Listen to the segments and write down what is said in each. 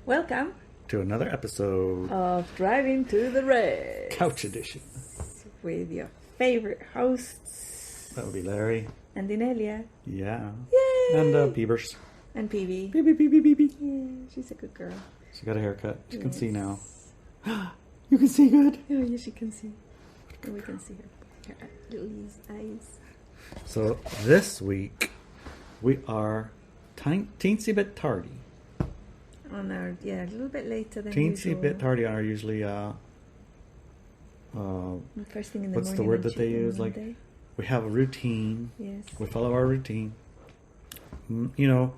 Welcome to another episode of Driving to the Red Couch Edition with your favorite hosts. That would be Larry And Inelia. Yeah. Yay! And Peebers. And Peebee. Peebee. Yeah, she's a good girl. She got a haircut. She can see now. You can see good. Oh, yes, you can see. And we can see her little eyes. So this week we are teensy bit tardy. On our, a little bit later than Teensy usual. bit tardy on our usually first thing in the what's morning. the word that they Tuesday, use? Monday. Like, we have a routine. Yes. We follow our routine. You know,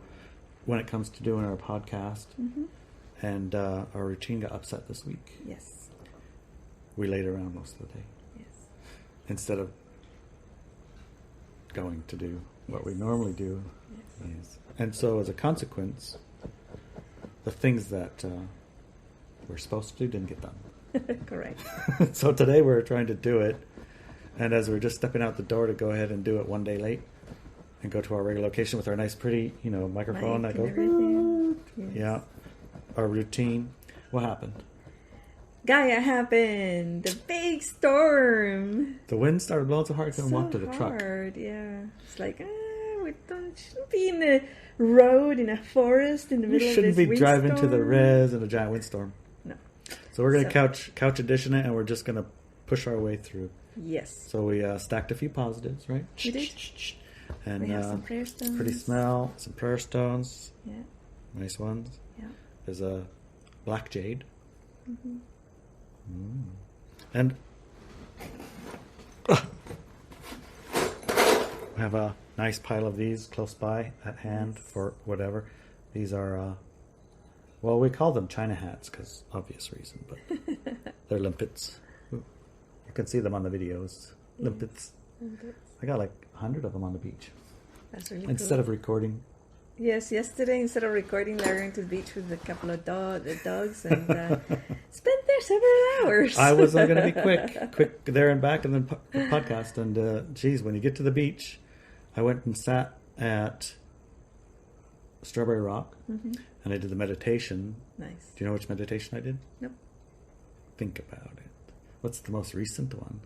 when it comes to doing our podcast. Mm-hmm. And our routine got upset this week. Yes. We laid around most of the day. Yes. Instead of going to do what we normally do. Yes. And so as a consequence, the things that we're supposed to do didn't get done. Correct. So today we're trying to do it. And as we're just stepping out the door to go ahead and do it one day late and go to our regular location with our nice, pretty, microphone that goes, yes. yeah, our routine. What happened? Gaia happened. The big storm. The wind started blowing so hard I couldn't walk to the truck. Yeah. It's like, we shouldn't be in a road in a forest in the middle of this We shouldn't be driving to the res in a giant windstorm. No. So we're going to couch edition it, and we're just going to push our way through. Yes. So we stacked a few positives, right? We did. And we have some prayer stones. pretty smell, some prayer stones. Yeah. Nice ones. Yeah. There's a black jade. Mm-hmm. And we have a nice pile of these close by at hand for whatever. These are, we call them China hats because obvious reason, but they're limpets. You can see them on the videos. Limpets. I got like 100 of them on the beach. That's really cool. Instead of recording. Yes, yesterday instead of recording, Larry went to the beach with a couple of dogs and spent there several hours. I was going to be quick there and back, and then podcast. And when you get to the beach, I went and sat at Strawberry Rock, and I did the meditation. Nice. Do you know which meditation I did? Nope. Think about it. What's the most recent one?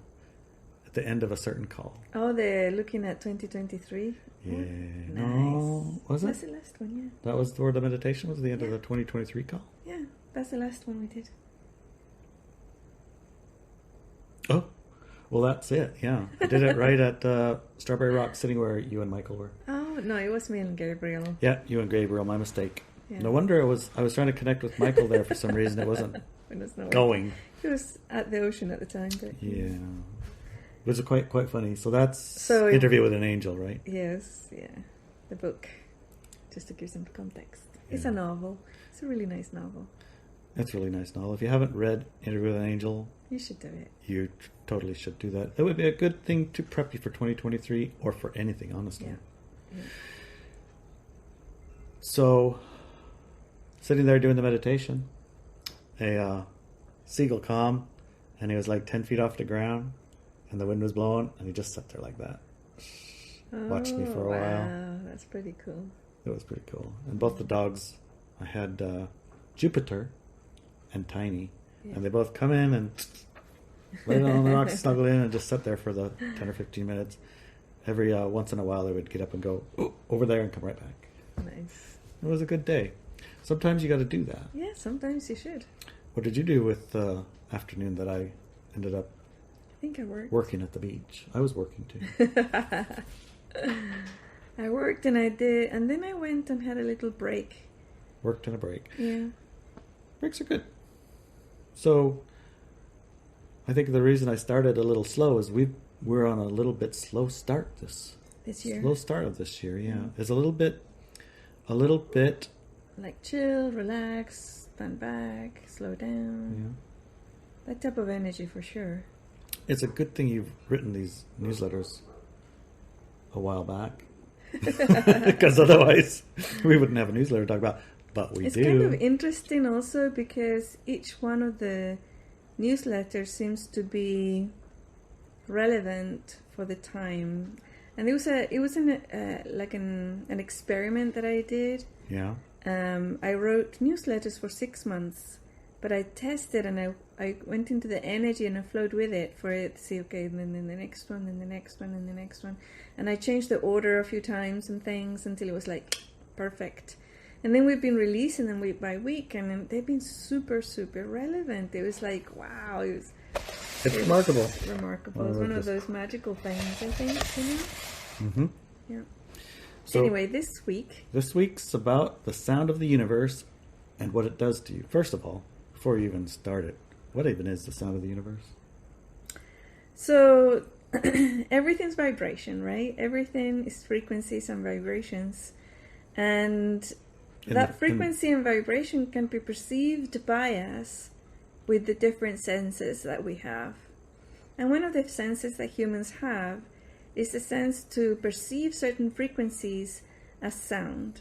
At the end of a certain call. Oh, they're looking at 2023. Yeah. Nice. No, was it? That's the last one, yeah. That was where the meditation was, the end of the 2023 call? Yeah, that's the last one we did. Oh, well, that's it, yeah. I did it right at Strawberry Rock, sitting where you and Michael were. Oh, no, it was me and Gabriel. Yeah, you and Gabriel, my mistake. Yeah. No wonder I was trying to connect with Michael there for some reason. It wasn't going. He was at the ocean at the time. But Yeah. It was quite funny. So that's Interview with an Angel, right? Yes, yeah. The book, just to give some context. Yeah. It's a novel. It's a really nice novel. It's a really nice novel. If you haven't read Interview with an Angel, you should do it. You totally should do that. It would be a good thing to prep you for 2023 or for anything, honestly. Yeah. So, sitting there doing the meditation, a seagull come, and he was like 10 feet off the ground, and the wind was blowing, and he just sat there like that. Watched me for a while. Wow, that's pretty cool. It was pretty cool. And both the dogs, I had Jupiter and Tiny, and they both come in and lay down on the rocks, snuggle in, and just sit there for the 10 or 15 minutes. Every once in a while, they would get up and go over there and come right back. Nice. It was a good day. Sometimes you got to do that. Yeah, sometimes you should. What did you do with the afternoon that I ended up I think I worked. Working at the beach? I was working too. I worked and I did, and then I went and had a little break. Worked and a break. Yeah. Breaks are good. So, I think the reason I started a little slow is we're on a little bit slow start this year. Slow start of this year, yeah. It's a little bit like chill, relax, stand back, slow down. Yeah. That type of energy for sure. It's a good thing you've written these newsletters a while back. Because otherwise we wouldn't have a newsletter to talk about. But we do. It's kind of interesting also because each one of the newsletters seems to be relevant for the time. And it was an experiment that I did. Yeah. I wrote newsletters for 6 months, but I tested and I went into the energy and I flowed with it for it to see, okay, and then the next one, and the next one, and the next one. And I changed the order a few times and things until it was like perfect. And then we've been releasing them week by week, and they've been super, super relevant. It was like, wow, it's remarkable. Remarkable. It's one of those magical things, I think, you know? Mm-hmm. Yeah. So anyway, this week's about the sound of the universe and what it does to you. First of all, before you even start it, what even is the sound of the universe? So everything's vibration, right? Everything is frequencies and vibrations. And that frequency and vibration can be perceived by us with the different senses that we have. And one of the senses that humans have is the sense to perceive certain frequencies as sound.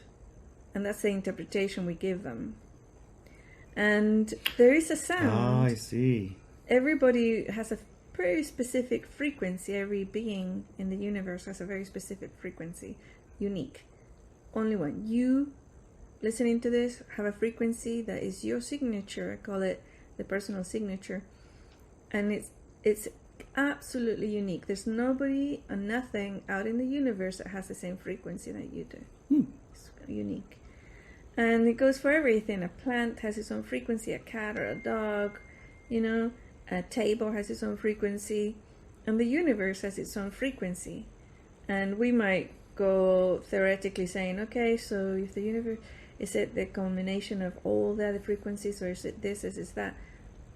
And that's the interpretation we give them. And there is a sound. Ah, I see. Everybody has a very specific frequency. Every being in the universe has a very specific frequency. Unique. Only one. You, listening to this, have a frequency that is your signature. I call it the personal signature. And it's absolutely unique. There's nobody or nothing out in the universe that has the same frequency that you do. It's unique. And it goes for everything. A plant has its own frequency, a cat or a dog, you know, a table has its own frequency, and the universe has its own frequency. And we might go theoretically saying, okay, so if the universe, is it the combination of all the other frequencies, or is it this, is it that?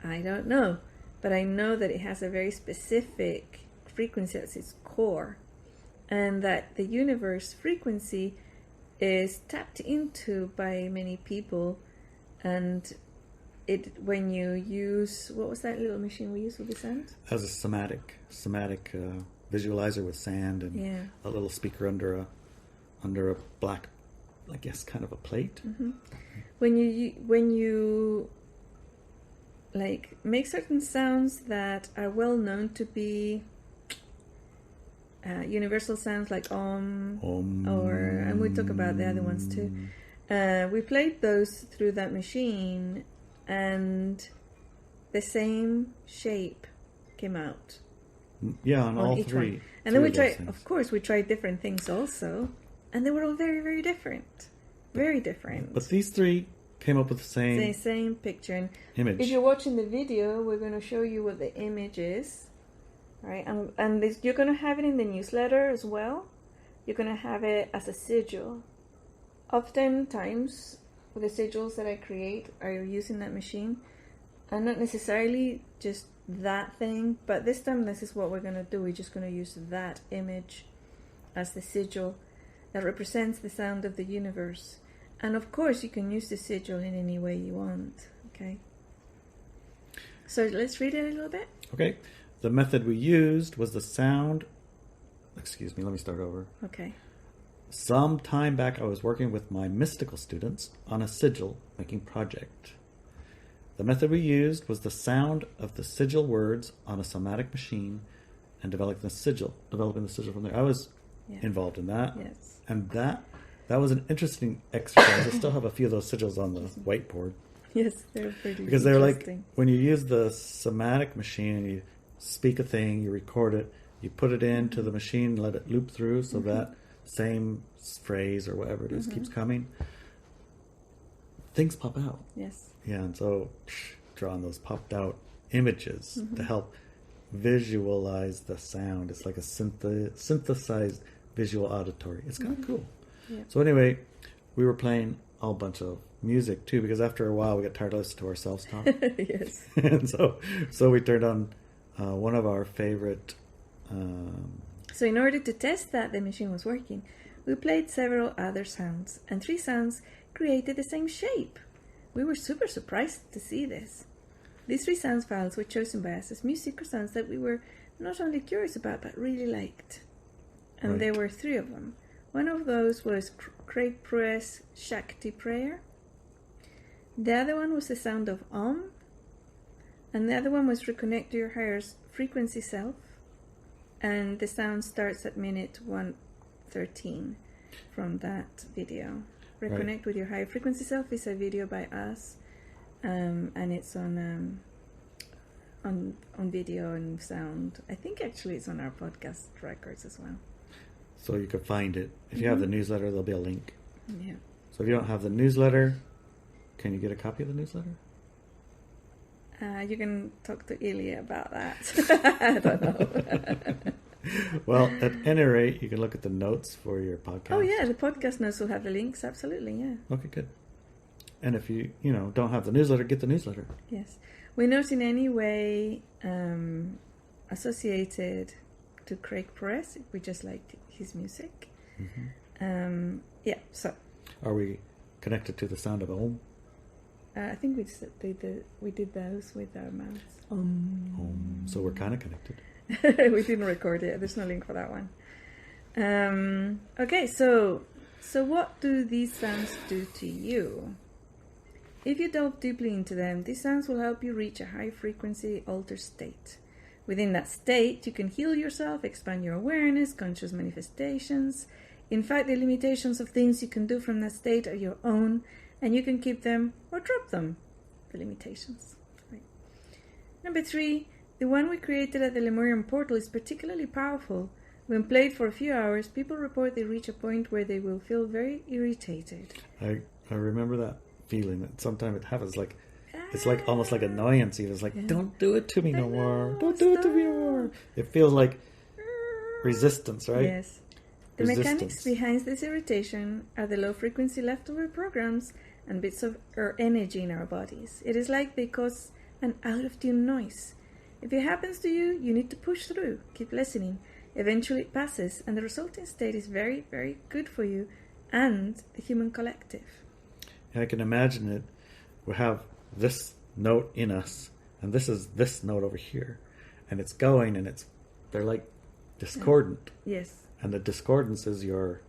I don't know. But I know that it has a very specific frequency as its core. And that the universe frequency is tapped into by many people. And when you use, what was that little machine we used with the sand? As a somatic visualizer with sand and a little speaker under a black, I guess, kind of a plate. Mm-hmm. When you like make certain sounds that are well known to be universal sounds, like om, and we talk about the other ones too. We played those through that machine, and the same shape came out. Yeah, on all each three. One. And then we tried, of course, we tried different things also, and they were all very, very different. Very different. But these three came up with the same picture. And image. if you're watching the video, we're going to show you what the image is. Right? And this, you're going to have it in the newsletter as well. You're going to have it as a sigil. Oftentimes, the sigils that I create are using that machine. And not necessarily just that thing, but this time this is what we're going to do. We're just going to use that image as the sigil that represents the sound of the universe. And of course, you can use the sigil in any way you want. Okay. So let's read it a little bit. Okay. The method we used was the sound. Excuse me, let me start over. Okay. Some time back, I was working with my mystical students on a sigil making project. The method we used was the sound of the sigil words on a somatic machine and developing the sigil from there. I was involved in that. Yes. And that was an interesting exercise. I still have a few of those sigils on the whiteboard. Yes, they're pretty because they're like, when you use the somatic machine, you speak a thing, you record it, you put it into the machine, let it loop through so that same phrase or whatever it is keeps coming. Things pop out. Yes. Yeah, and so drawing those popped out images to help visualize the sound. It's like a synthesized visual auditory. It's kind of cool. Yeah. So anyway, we were playing a whole bunch of music too, because after a while we got tired of listening to ourselves talk. Yes. And so we turned on one of our favorite. So in order to test that the machine was working, we played several other sounds, and 3 sounds created the same shape. We were super surprised to see this. These 3 sounds files were chosen by us as music or sounds that we were not only curious about, but really liked. And there were 3 of them. One of those was Craig Pruitt's Shakti prayer. The other one was the sound of Om. And the other one was Reconnect to Your Higher Frequency Self. And the sound starts at minute 113 from that video. Reconnect with your higher frequency self is a video by us, and it's on video and sound. I think actually it's on our podcast records as well. So you could find it. If you have the newsletter, there'll be a link. Yeah. So if you don't have the newsletter, can you get a copy of the newsletter? You can talk to Inelia about that. I don't know. Well, at any rate, you can look at the notes for your podcast. Oh yeah, the podcast notes will have the links. Absolutely, yeah. Okay, good. And if you don't have the newsletter, get the newsletter. Yes. We're not in any way associated to Craig Perez. We just liked his music. Mm-hmm. Yeah, so. Are we connected to the sound of Om? I think we did those with our mouths. So we're kind of connected. We didn't record it. There's no link for that one. Okay, so what do these sounds do to you? If you delve deeply into them, these sounds will help you reach a high frequency altered state. Within that state, you can heal yourself, expand your awareness, conscious manifestations. In fact, the limitations of things you can do from that state are your own, and you can keep them or drop them. The limitations. Right. Number 3, the one we created at the Lemurian portal is particularly powerful. When played for a few hours, people report they reach a point where they will feel very irritated. I remember that feeling that sometimes it happens like it's like almost like annoyance. It's like, don't do it to me no more. Don't do it to me no more. It feels like resistance, right? Yes. The mechanics behind this irritation are the low frequency leftover programs and bits of energy in our bodies. It is like they cause an out of tune noise. If it happens to you, you need to push through. Keep listening. Eventually it passes, and the resulting state is very, very good for you and the human collective. Yeah, I can imagine it. We have this note in us, and this is this note over here, and it's going, and they're like discordant. Yes. And the discordance is your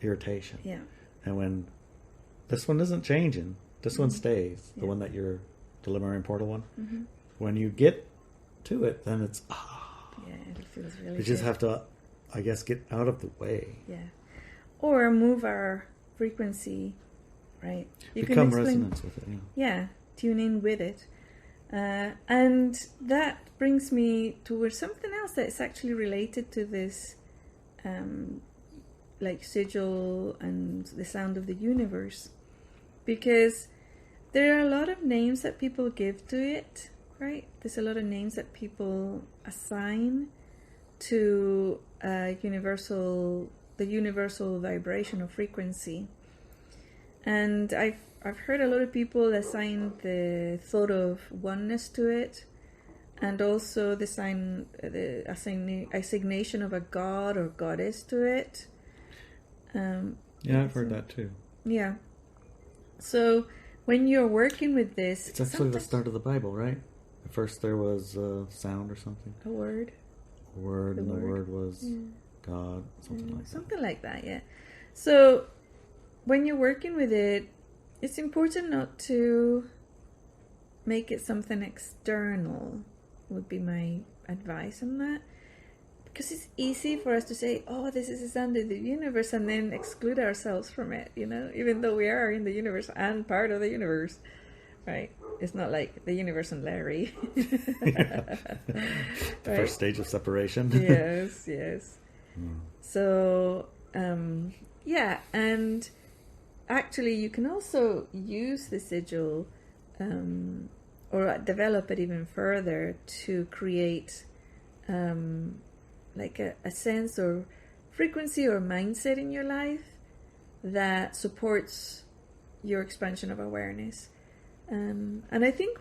irritation. Yeah. And when this one isn't changing, this one stays. The one that you're the Lemurian portal one. Mm-hmm. When you get to it, then it's yeah, it feels really. We just have to, I guess, get out of the way. Yeah, or move our frequency, right? You become resonance with it. Yeah, tune in with it, and that brings me towards something else that is actually related to this, like sigil and the sound of the universe, because there are a lot of names that people give to it. Right, there's a lot of names that people assign to the universal vibration or frequency, and I've heard a lot of people assign the thought of oneness to it, and also the assignation of a god or goddess to it. Yeah, I've heard that too. Yeah, so when you're working with this, it's actually the start of the Bible, right? At first there was sound or something. A word. A word, and the word was God, something like that. Something like that, yeah. So, when you're working with it, it's important not to make it something external, would be my advice on that. Because it's easy for us to say, oh, this is the sound of the universe, and then exclude ourselves from it, even though we are in the universe and part of the universe, right? It's not like the universe and Larry. The first stage of separation. Yes. So, yeah, and actually you can also use the sigil or develop it even further to create like a sense or frequency or mindset in your life that supports your expansion of awareness. And I think,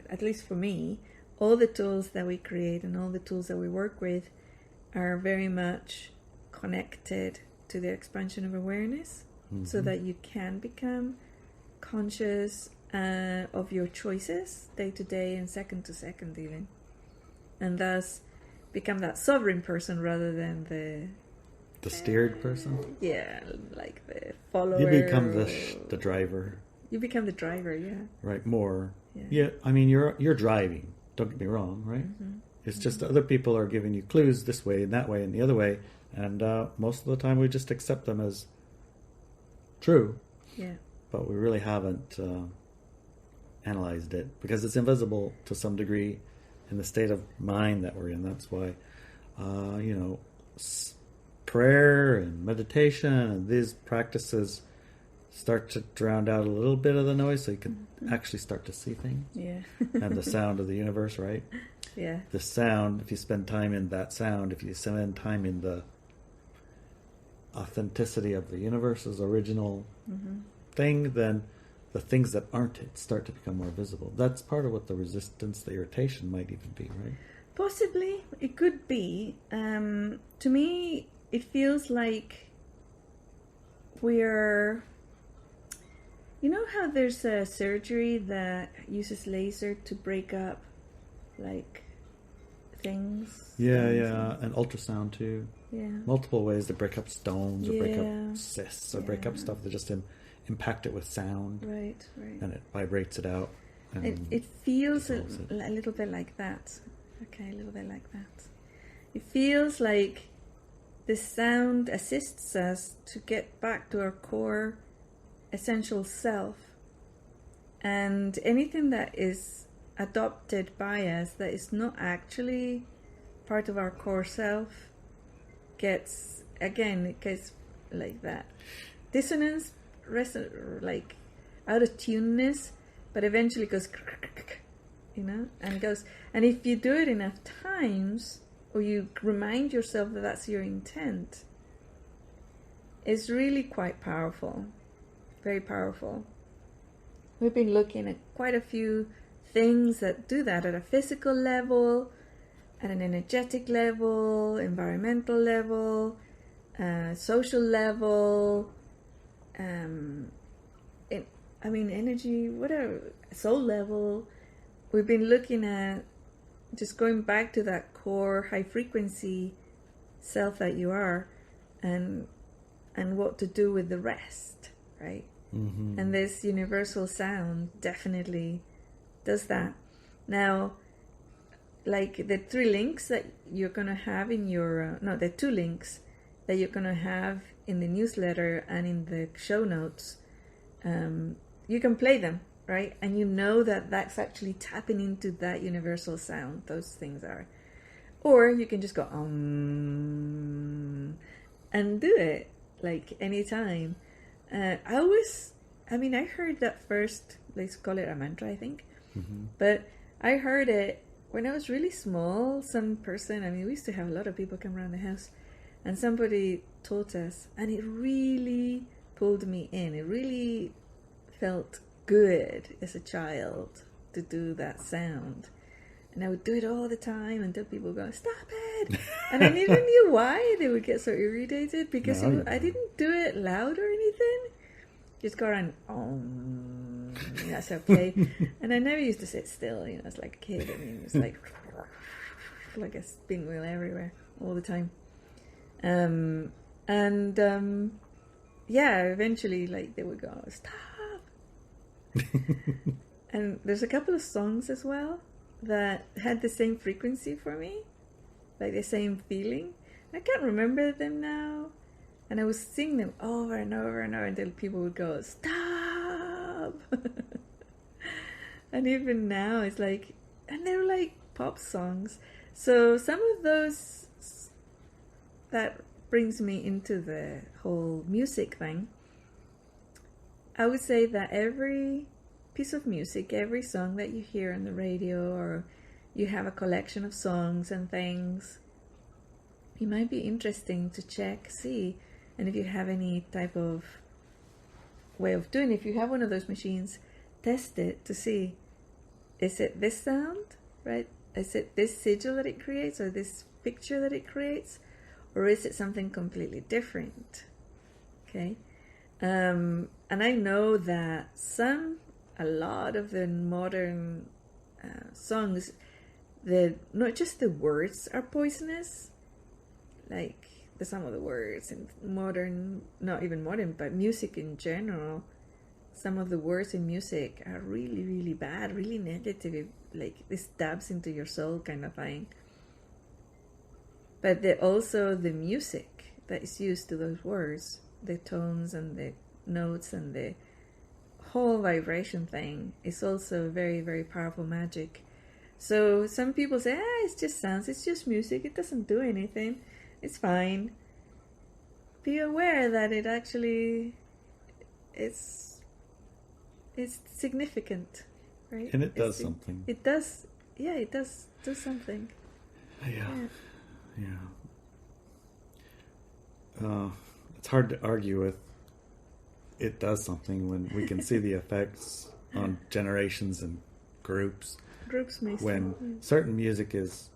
at least for me, all the tools that we create and all the tools that we work with are very much connected to the expansion of awareness, so that you can become conscious of your choices day to day and second to second even, and thus become that sovereign person rather than the steered person. Yeah, like the follower. You become the driver. You become the driver, yeah. Right, more. Yeah, I mean, you're driving. Don't get me wrong, right? Mm-hmm. It's just other people are giving you clues this way and that way and the other way, and most of the time we just accept them as true, Yeah. but we really haven't analyzed it because it's invisible to some degree in the state of mind that we're in. That's why, prayer and meditation and these practices start to drown out a little bit of the noise so you can actually start to see things. Yeah. And the sound of the universe, right? Yeah. The sound, if you spend time in that sound, if you spend time in the authenticity of the universe's original thing, then the things that aren't it start to become more visible. That's part of what the resistance, the irritation might even be, right? Possibly. It could be. To me, it feels like we're... You know how there's a surgery that uses laser to break up, like, things? Yeah, and ultrasound too. Yeah. Multiple ways to break up stones or break Yeah. up cysts or break up stuff that just impact it with sound. Right. And it vibrates it out. And It feels a dissolves it. little bit like that. Okay, a little bit like that. It feels like the sound assists us to get back to our core essential self, and anything that is adopted by us that is not actually part of our core self gets like that dissonance, like out of tuneness, but eventually goes, and goes. And if you do it enough times, or you remind yourself that that's your intent, it's really quite powerful. Very powerful. We've been looking at quite a few things that do that at a physical level, at an energetic level, environmental level, social level, energy, whatever, soul level. We've been looking at just going back to that core high frequency self that you are, and what to do with the rest, right? Mm-hmm. And this universal sound definitely does that. Now, like the 3 links that you're going to have in your... the 2 links that you're going to have in the newsletter and in the show notes, you can play them, right? And you know that that's actually tapping into that universal sound. Those things are. Or you can just go, and do it, like, anytime. I heard that first, let's call it a mantra, I think. Mm-hmm. But I heard it when I was really small. Some person, we used to have a lot of people come around the house, and somebody taught us, and it really pulled me in. It really felt good as a child to do that sound. And I would do it all the time until people would go, stop it! And I never knew why they would get so irritated, because I didn't do it loud or anything. Just go around, that's okay. And I never used to sit still, as like a kid. It was like a spin wheel everywhere all the time. Eventually, like, they would go, stop! And there's a couple of songs as well that had the same frequency for me, like the same feeling. I can't remember them now, and I would sing them over and over and over until people would go, stop! And even now it's like, and they're like pop songs. So some of those, that brings me into the whole music thing. I would say that every piece of music, every song that you hear on the radio, or you have a collection of songs and things, it might be interesting to see, and if you have any type of way of doing it, if you have one of those machines, test it to see, is it this sound, right? Is it this sigil that it creates, or this picture that it creates, or is it something completely different? Okay. And I know that a lot of the modern songs, not just the words are poisonous, like some of the words in modern, not even modern, but music in general, some of the words in music are really, really bad, really negative, like this stabs into your soul kind of thing. But also the music that is used to those words, the tones and the notes and the whole vibration thing is also very, very powerful magic. So some people say, it's just sounds, it's just music, it doesn't do anything, it's fine. Be aware that it actually it's significant, right? And it does something. It does, it does do something. Yeah. It's hard to argue with it does something when we can see the effects on generations and groups. Groups may when certain music is,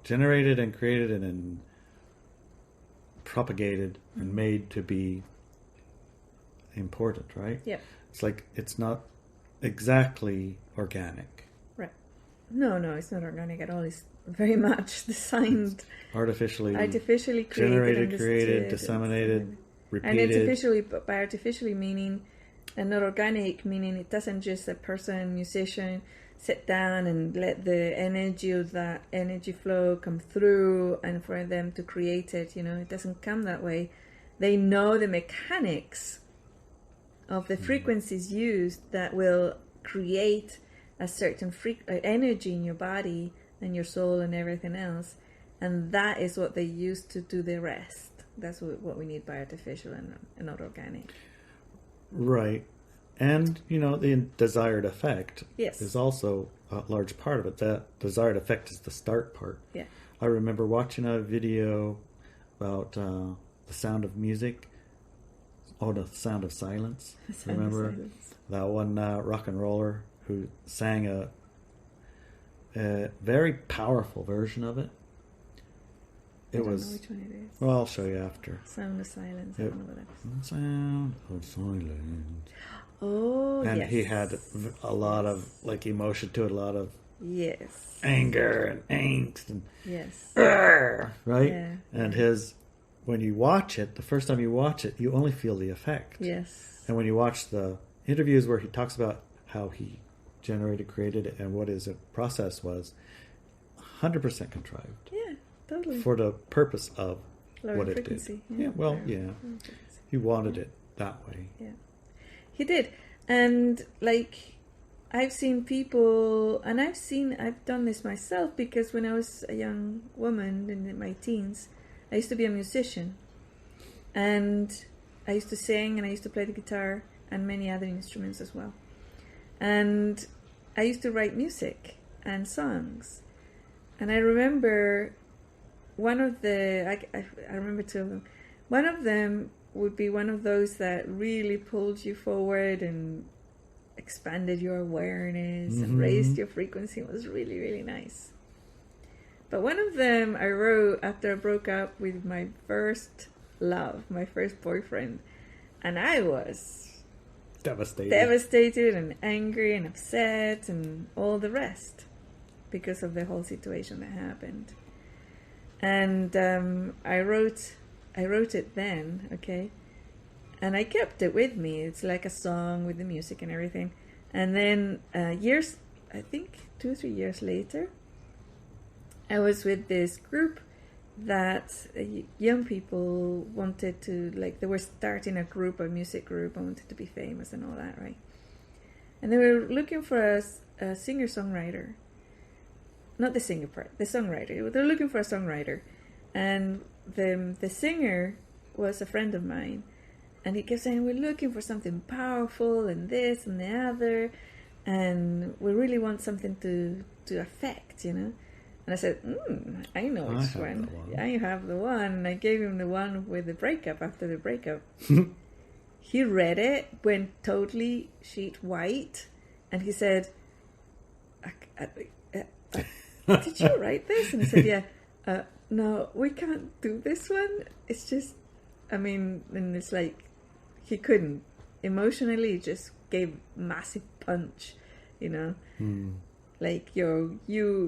generated and created and propagated and made to be important, right? Yeah. It's like it's not exactly organic. Right. No, it's not organic at all. It's very much designed, artificially created, generated, created, disseminated, repeated. And it's by artificially meaning, and not organic meaning it doesn't just a person, musician, sit down and let the energy of that energy flow come through and for them to create it. It doesn't come that way. They know the mechanics of the frequencies used that will create a certain energy in your body and your soul and everything else, and that is what they use to do the rest. That's what we need by artificial and not organic. Right. And, the desired effect is also a large part of it. That desired effect is the start part. Yeah. I remember watching a video about the sound of music. Oh, the sound of silence. Remember that one rock and roller who sang a very powerful version of it? I don't know which one it is. Well, I'll show you after. Sound of silence. I don't know what that is. Sound of silence. Oh, and yes. he had a lot of emotion to it, a lot of anger and angst and right? Yeah. And when you watch it, the first time you watch it, you only feel the effect. Yes. And when you watch the interviews where he talks about how he generated, created it, and what his process was, 100% contrived. Yeah, totally. For the purpose of lower what frequency. it did. Yeah. He wanted it that way. Yeah. He did. And I've seen people, and I've done this myself, because when I was a young woman in my teens, I used to be a musician, and I used to sing, and I used to play the guitar and many other instruments as well. And I used to write music and songs. And I remember I remember two of them. One of them would be one of those that really pulled you forward and expanded your awareness and raised your frequency. It was really, really nice. But one of them I wrote after I broke up with my first love, my first boyfriend. And I was devastated and angry and upset and all the rest because of the whole situation that happened. And I wrote it then, okay? And I kept it with me. It's like a song with the music and everything. And then years, I think 2 or 3 years later, I was with this group that young people wanted to, they were starting a music group, and wanted to be famous and all that, right? And they were looking for a singer-songwriter. Not the singer part, the songwriter. They were looking for a songwriter. And the singer was a friend of mine. And he kept saying, we're looking for something powerful and this and the other. And we really want something to affect, And I said, I know which one. Yeah, you have the one. And I gave him the one with the breakup, after the breakup. He read it, went totally sheet white. And he said, did you write this? And I said, yeah. No, we can't do this one. It's just, and it's he couldn't. Emotionally, it just gave massive punch, you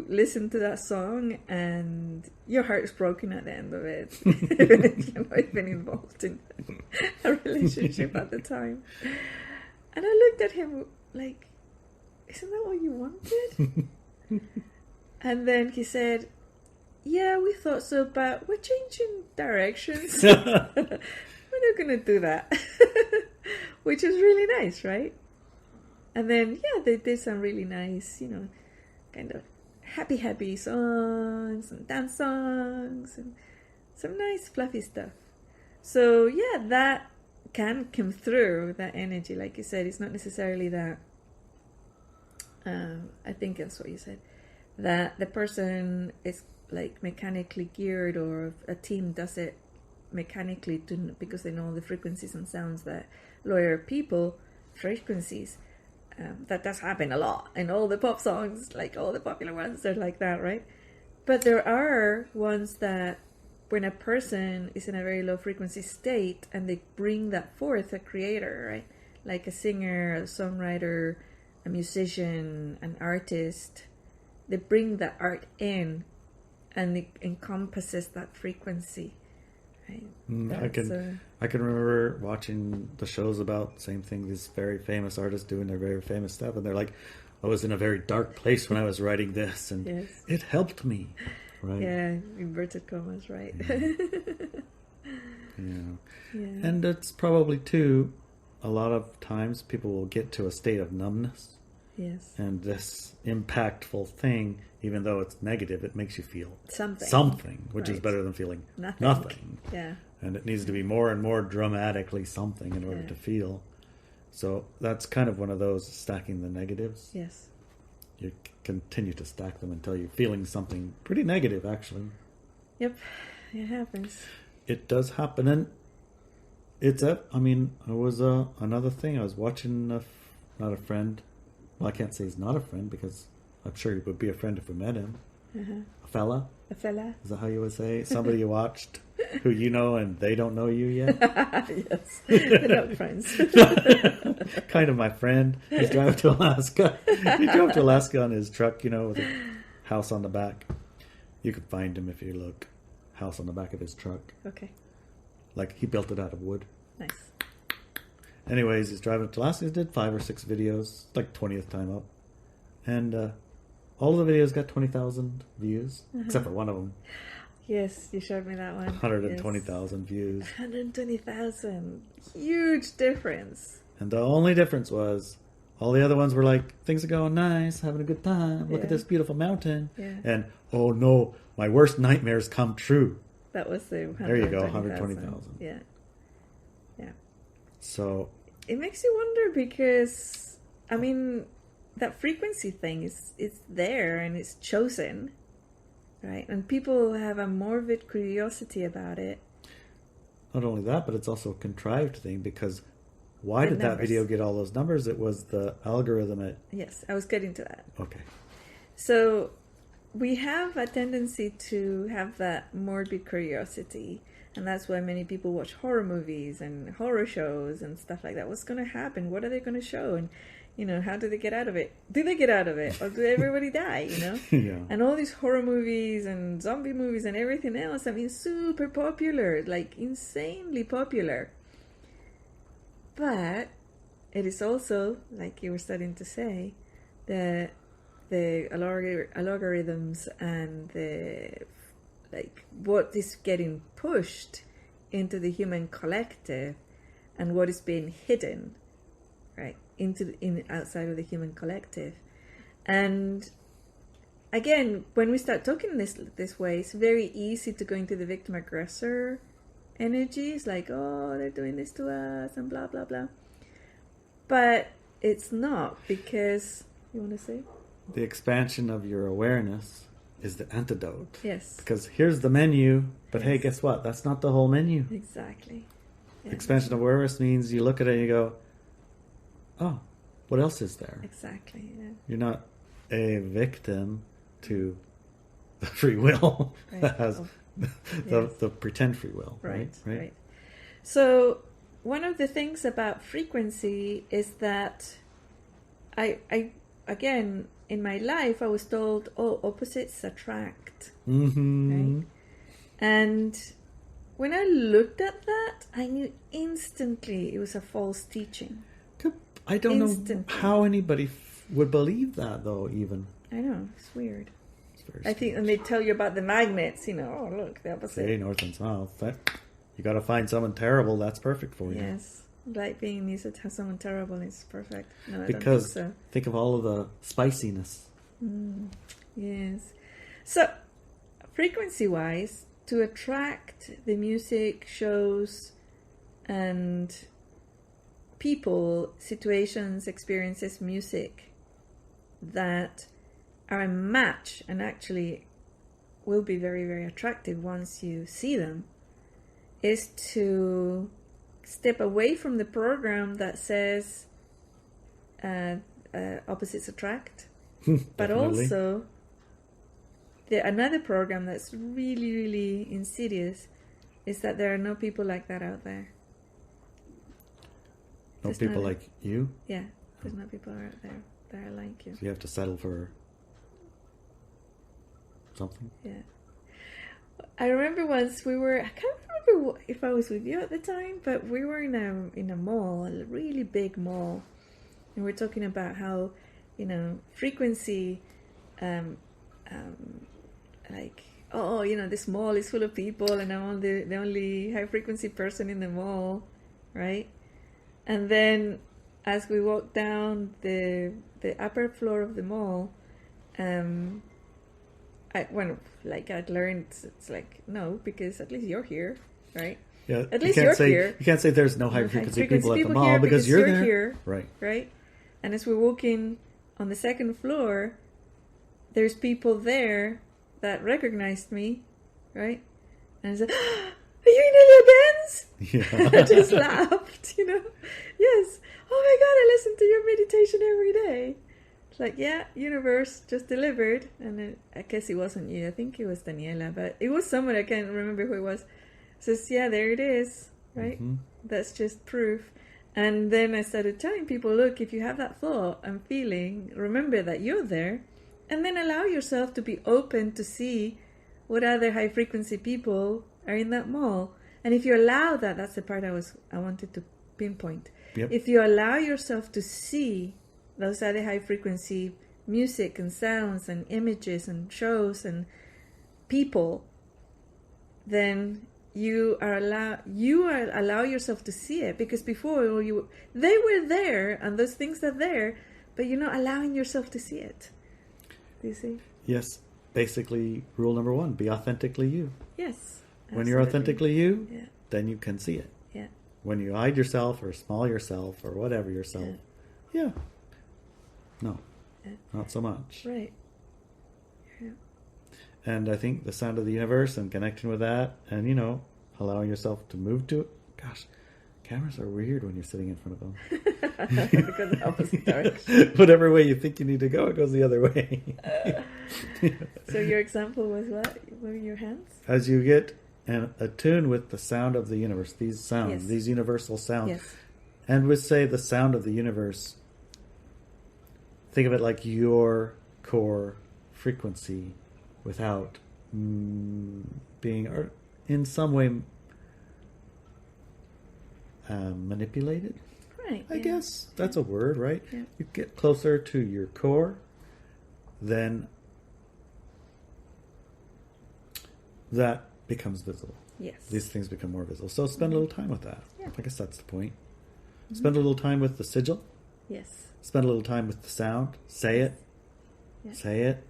listen to that song and your heart's broken at the end of it. I've been involved in a relationship at the time. And I looked at him isn't that what you wanted? And then he said, yeah, we thought so, but we're changing directions. We're not going to do that. which is really nice, right? And then, yeah, they did some really nice, kind of happy songs and dance songs and some nice fluffy stuff. So, yeah, that can come through, that energy. Like you said, it's not necessarily that, I think that's what you said, that the person is like mechanically geared, or a team does it mechanically because they know the frequencies and sounds that lower people frequencies. That does happen a lot in all the pop songs, like all the popular ones, they're like that, right? But there are ones that when a person is in a very low frequency state and they bring that forth, a creator, right? Like a singer, a songwriter, a musician, an artist, they bring that art in and it encompasses that frequency. Right? I can remember watching the shows about the same thing, these very famous artists doing their very famous stuff, and they're like, I was in a very dark place when I was writing this, and yes. It helped me. Right? Yeah, inverted commas, right? Yeah. Yeah. And it's probably too, a lot of times people will get to a state of numbness. Yes. And this impactful thing, even though it's negative, it makes you feel something, which right. is better than feeling nothing. Yeah. And it needs to be more and more dramatically something in order to feel. So that's kind of one of those stacking the negatives. Yes. You continue to stack them until you're feeling something pretty negative, actually. Yep. It happens. It does happen. And it was another thing. I was watching, not a friend. Well, I can't say he's not a friend because I'm sure he would be a friend if we met him. Uh-huh. A fella? A fella? Is that how you would say? Somebody you watched who you know and they don't know you yet? Yes. They're not friends. Kind of my friend. He's driving to Alaska. He drove to Alaska on his truck, with a house on the back. You could find him if you look. House on the back of his truck. Okay. Like he built it out of wood. Nice. Anyways, he's driving to Alaska. He did 5 or 6 videos, like 20th time up. And all of the videos got 20,000 views, except for one of them. Yes, you showed me that one. 120,000 views. 120,000. Huge difference. And the only difference was all the other ones were like, things are going nice, having a good time. Look at this beautiful mountain. Yeah. And, oh no, my worst nightmares come true. That was the 120,000. There you go, 120,000. Yeah. Yeah. So. It makes you wonder because, that frequency thing it's there and it's chosen, right? And people have a morbid curiosity about it. Not only that, but it's also a contrived thing because why did that video get all those numbers? It was the algorithm Yes, I was getting to that. Okay. So we have a tendency to have that morbid curiosity, and that's why many people watch horror movies and horror shows and stuff like that. What's going to happen? What are they going to show? And how do they get out of it? Do they get out of it? Or do everybody die, Yeah. And all these horror movies and zombie movies and everything else, super popular, like insanely popular. But it is also, like you were starting to say, the algorithms and what is getting pushed into the human collective and what is being hidden, right, outside of the human collective. And again, when we start talking this way, it's very easy to go into the victim aggressor energies, like, oh, they're doing this to us and blah blah blah. But it's not, because you want to say the expansion of your awareness is the antidote. Yes. Because here's the menu, but hey, guess what? That's not the whole menu. Exactly. Yeah. Expansion of awareness means you look at it and you go, oh, what else is there? Exactly. Yeah. You're not a victim to the free will that has the pretend free will. Right. So one of the things about frequency is that I again, in my life, I was told, oh, opposites attract. Mm-hmm. Right? And when I looked at that, I knew instantly it was a false teaching. I don't know how anybody would believe that, though, even. I know, it's weird. It's very I think, and they tell you about the magnets, oh, look, the opposite. Say north and south. You got to find someone terrible, that's perfect for you. Yes, Like being used to someone terrible is perfect. No, I Because don't think think of all of the spiciness. so. Yes. So, frequency-wise, to attract the music, shows, and people, situations, experiences, music that are a match and actually will be very, very attractive once you see them, is to step away from the program that says opposites attract, but Definitely. also another program that's really, really insidious is that there are no people like that out there. No There's people not- like you. Yeah, there's no people out there that are like you. So you have to settle for something. Yeah. I remember once I can't remember if I was with you at the time, but we were in a mall, a really big mall, and we're talking about how, frequency, like, this mall is full of people, and I'm the only high frequency person in the mall, right? And then, as we walked down the upper floor of the mall, I'd learned it's like, no, because at least you're here, right? Yeah, At least you can't you're say, here. You can't say there's no high frequency people at the mall here because you're there. here, Right. right? And as we're walking on the second floor, there's people there that recognized me, right? And I said, "Are you Inelia Benz?" Yeah. I just laughed, Yes. Oh my God, I listen to your meditation every day. It's like, yeah, universe just delivered. And I guess it wasn't you. I think it was Daniela, but it was someone, I can't remember who it was. Says, yeah, there it is, right? Mhm. That's just proof. And then I started telling people, look, if you have that thought and feeling, remember that you're there. And then allow yourself to be open to see what other high frequency people are in that mall. And if you allow that, that's the part I wanted to pinpoint. Yep. If you allow yourself to see those other high frequency music and sounds and images and shows and people, then you allow yourself to see it, because before they were there and those things are there, but you're not allowing yourself to see it. Do you see? Yes. Basically, rule number 1: be authentically you. Yes. When you're absolutely. authentically you, Yeah. then you can see it. Yeah. When you hide yourself or small yourself or whatever yourself, yeah. No, Yeah. not so much. Right. Yeah. And I think the sound of the universe and connecting with that and, allowing yourself to move to it. Gosh, cameras are weird when you're sitting in front of them. They go the opposite direction. Whatever way you think you need to go, it goes the other way. So your example was what? Moving your hands? As you get attuned with the sound of the universe, these sounds, Yes. these universal sounds, Yes. and we say the sound of the universe, think of it like your core frequency without being in some way manipulated. Right. I yeah. guess that's a word, right? Yeah. You get closer to your core, then that becomes visible. Yes. These things become more visible. So spend a little time with that. Yeah. I guess that's the point. Spend a little time with the sigil. Yes. Spend a little time with the sound. Say it. Yeah. Say it.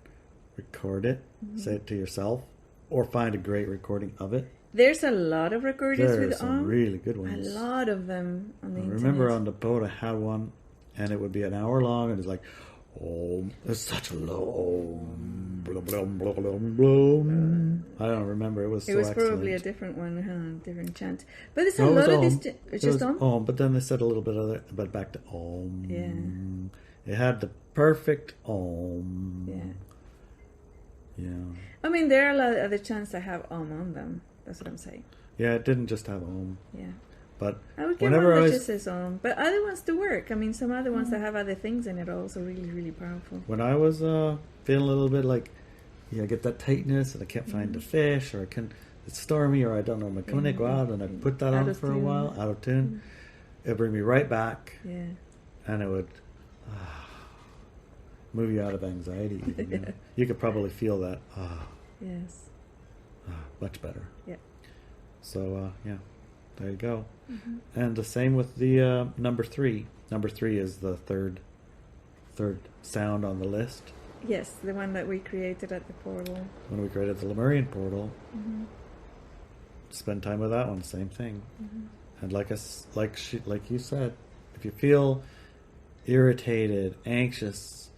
Record it. Say it to yourself. Or find a great recording of it. There's a lot of recordings There are with some Om. really good A ones. lot of them on the I internet. remember on the boat I had one, and it would be an hour long, and it's like, oh, it's such a low, blum, blum, blum, blum, blum. I don't remember. It was so It was excellent. probably a different one, different chant. But there's a No, it was lot of Om. these. It's It just was Om? Om, but then they said a little bit of it, but back to Om. Yeah. It had the perfect Om. Yeah. Yeah. I mean, there are a lot of other chants that have Om on them. That's what I'm saying. Yeah, it didn't just have Om. Yeah. But I would get whenever one I that was, just says Om. But other ones do work. I mean, some other ones that have other things in it are also really, really powerful. when I was feeling a little bit like, I get that tightness and I can't find the fish, or it's stormy, or I don't know, am I coming to go out, and I put that Out on of for a tune. while, out of tune, it'd bring me right back, Yeah. and it would move you out of anxiety. Even, You could probably feel that, Yes. much better. Yeah. So, yeah. There you go. Mm-hmm. And the same with the number 3. Number 3 is the third sound on the list. Yes, the one that we created at the portal. When we created the Lemurian portal, Mm-hmm. spend time with that one. Same thing. Mm-hmm. And like you said, if you feel irritated, anxious,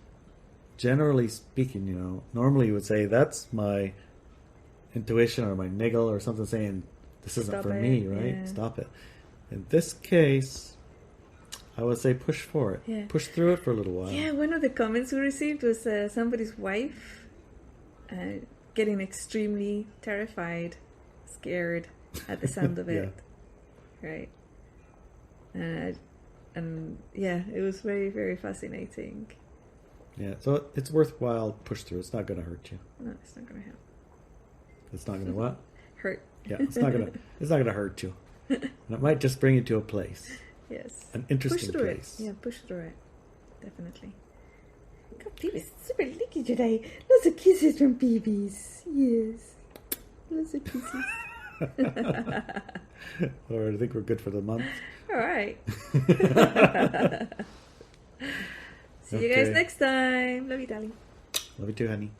generally speaking, normally you would say that's my intuition or my niggle or something saying this isn't for me, right? Yeah. Stop it. In this case, I would say push for it. Yeah. Push through it for a little while. Yeah, one of the comments we received was somebody's wife getting extremely terrified, scared at the sound of it. Right. And yeah, it was very, very fascinating. Yeah, so it's worthwhile push through. It's not going to hurt you. No, it's not going to help. It's not going to what? Hurt. Yeah, it's not going to hurt you. And it might just bring you to a place. Yes. An interesting push through place. it. Yeah, push through it. Definitely. God, Phoebe is super licky today. Lots of kisses from babies. Yes. Lots of kisses. All right, I think we're good for the month. All right. See you guys next time. Love you, darling. Love you too, honey.